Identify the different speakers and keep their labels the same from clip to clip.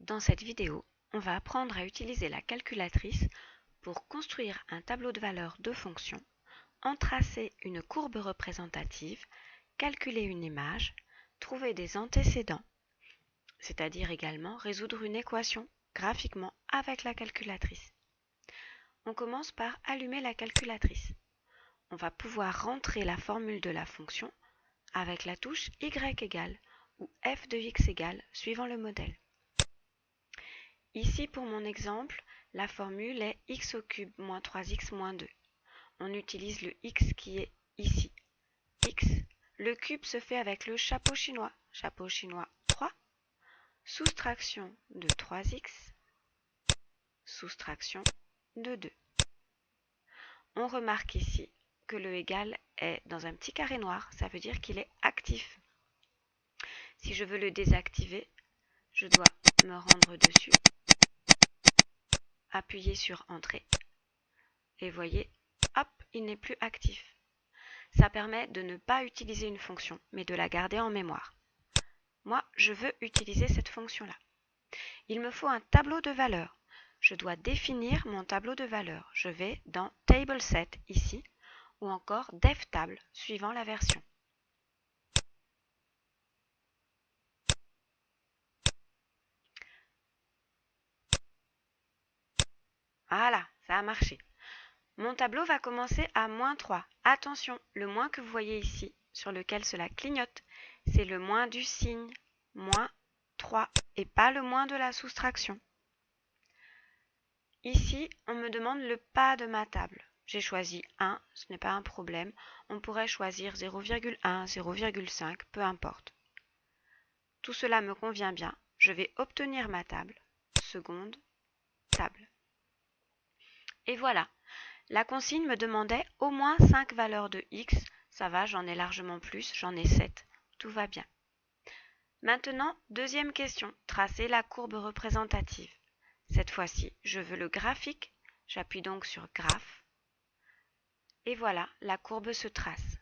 Speaker 1: Dans cette vidéo, on va apprendre à utiliser la calculatrice pour construire un tableau de valeurs de fonctions, en tracer une courbe représentative, calculer une image, trouver des antécédents, c'est-à-dire également résoudre une équation graphiquement avec la calculatrice. On commence par allumer la calculatrice. On va pouvoir rentrer la formule de la fonction avec la touche y égale ou f de x égale suivant le modèle. Ici, pour mon exemple, la formule est x au cube moins 3x moins 2. On utilise le x qui est ici. X, le cube se fait avec le chapeau chinois 3, soustraction de 3x, soustraction de 2. On remarque ici que le égal est dans un petit carré noir, ça veut dire qu'il est actif. Si je veux le désactiver, je dois me rendre dessus, appuyer sur Entrée, et voyez, hop, il n'est plus actif. Ça permet de ne pas utiliser une fonction, mais de la garder en mémoire. Moi, je veux utiliser cette fonction-là. Il me faut un tableau de valeurs. Je dois définir mon tableau de valeurs. Je vais dans Table Set ici, ou encore Dev Table, suivant la version. Voilà, ça a marché. Mon tableau va commencer à moins 3. Attention, le moins que vous voyez ici, sur lequel cela clignote, c'est le moins du signe, moins 3, et pas le moins de la soustraction. Ici, on me demande le pas de ma table. J'ai choisi 1, ce n'est pas un problème. On pourrait choisir 0,1, 0,5, peu importe. Tout cela me convient bien. Je vais obtenir ma table. Seconde, table. Et voilà. La consigne me demandait au moins 5 valeurs de x. Ça va, j'en ai largement plus, j'en ai 7. Tout va bien. Maintenant, deuxième question. Tracer la courbe représentative. Cette fois-ci, je veux le graphique. J'appuie donc sur Graphe. Et voilà, la courbe se trace.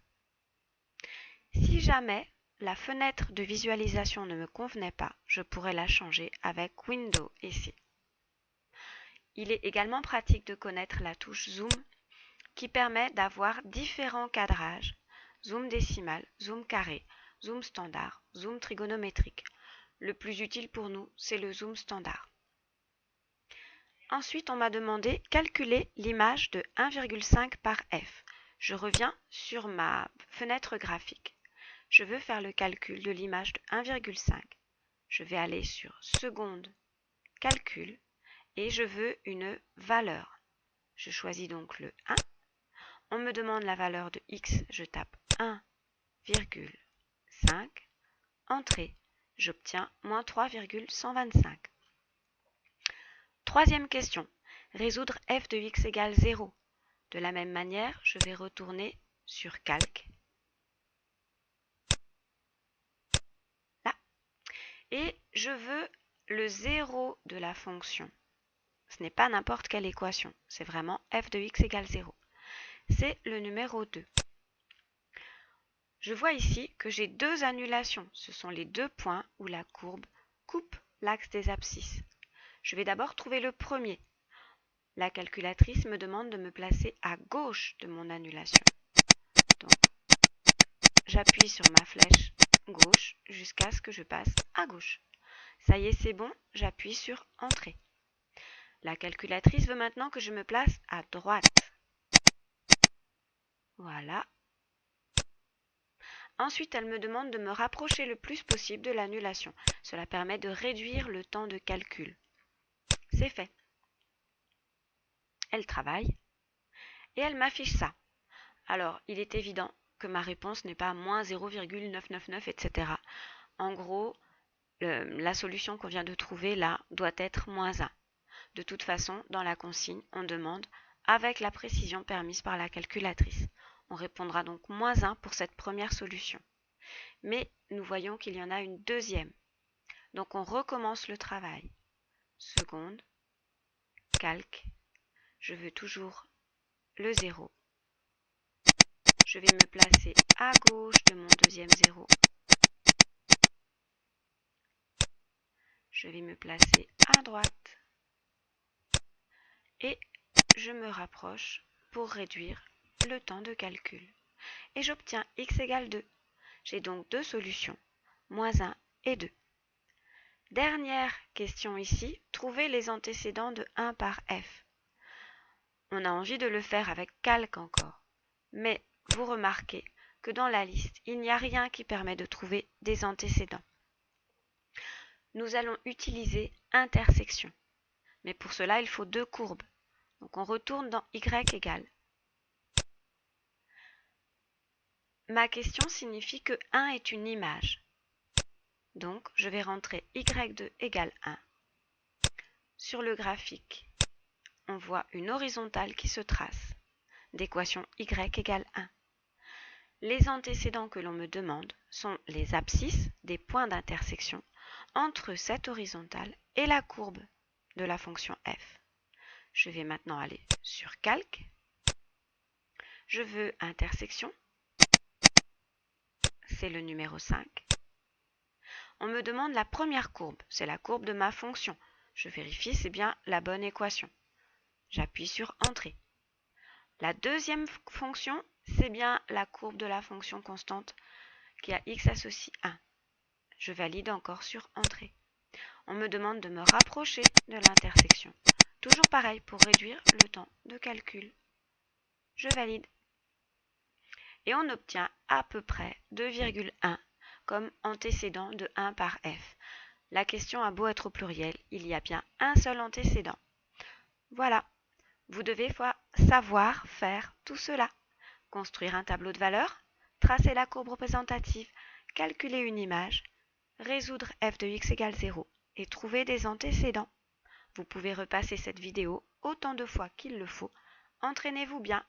Speaker 1: Si jamais la fenêtre de visualisation ne me convenait pas, je pourrais la changer avec Windows ici. Il est également pratique de connaître la touche Zoom qui permet d'avoir différents cadrages. Zoom décimal, zoom carré, zoom standard, zoom trigonométrique. Le plus utile pour nous, c'est le zoom standard. Ensuite, on m'a demandé calculer l'image de 1,5 par f. Je reviens sur ma fenêtre graphique. Je veux faire le calcul de l'image de 1,5. Je vais aller sur Seconde, Calcul, et je veux une valeur. Je choisis donc le 1. On me demande la valeur de x, je tape 1,5. Entrée, j'obtiens moins 3,125. Troisième question, résoudre f de x égale 0. De la même manière, je vais retourner sur Calque. Là. Et je veux le 0 de la fonction. Ce n'est pas n'importe quelle équation, c'est vraiment f de x égale 0. C'est le numéro 2. Je vois ici que j'ai deux annulations. Ce sont les deux points où la courbe coupe l'axe des abscisses. Je vais d'abord trouver le premier. La calculatrice me demande de me placer à gauche de mon annulation. Donc, j'appuie sur ma flèche gauche jusqu'à ce que je passe à gauche. Ça y est, c'est bon, j'appuie sur Entrée. La calculatrice veut maintenant que je me place à droite. Voilà. Ensuite, elle me demande de me rapprocher le plus possible de l'annulation. Cela permet de réduire le temps de calcul. C'est fait. Elle travaille et elle m'affiche ça. Alors, il est évident que ma réponse n'est pas moins 0,999, etc. En gros, la solution qu'on vient de trouver là doit être moins 1. De toute façon, dans la consigne, on demande avec la précision permise par la calculatrice. On répondra donc moins 1 pour cette première solution. Mais nous voyons qu'il y en a une deuxième. Donc on recommence le travail. Seconde, Calque, je veux toujours le 0. Je vais me placer à gauche de mon deuxième 0. Je vais me placer à droite et je me rapproche pour réduire le temps de calcul. Et j'obtiens x égale 2. J'ai donc deux solutions, moins 1 et 2. Dernière question ici, trouver les antécédents de 1 par f. On a envie de le faire avec calque encore, mais vous remarquez que dans la liste, il n'y a rien qui permet de trouver des antécédents. Nous allons utiliser intersection, mais pour cela il faut deux courbes. Donc on retourne dans y égale. Ma question signifie que 1 est une image. Donc je vais rentrer y2 égale 1. Sur le graphique, on voit une horizontale qui se trace, d'équation y égale 1. Les antécédents que l'on me demande sont les abscisses des points d'intersection entre cette horizontale et la courbe de la fonction f. Je vais maintenant aller sur calque. Je veux intersection. C'est le numéro 5. On me demande la première courbe, c'est la courbe de ma fonction. Je vérifie, c'est bien la bonne équation. J'appuie sur Entrée. La deuxième fonction, c'est bien la courbe de la fonction constante qui a x associe 1. Je valide encore sur Entrée. On me demande de me rapprocher de l'intersection. Toujours pareil pour réduire le temps de calcul. Je valide. Et on obtient à peu près 2,1 comme antécédent de 1 par f. La question a beau être au pluriel, il y a bien un seul antécédent. Voilà, vous devez savoir faire tout cela. Construire un tableau de valeurs, tracer la courbe représentative, calculer une image, résoudre f de x égale 0 et trouver des antécédents. Vous pouvez repasser cette vidéo autant de fois qu'il le faut. Entraînez-vous bien.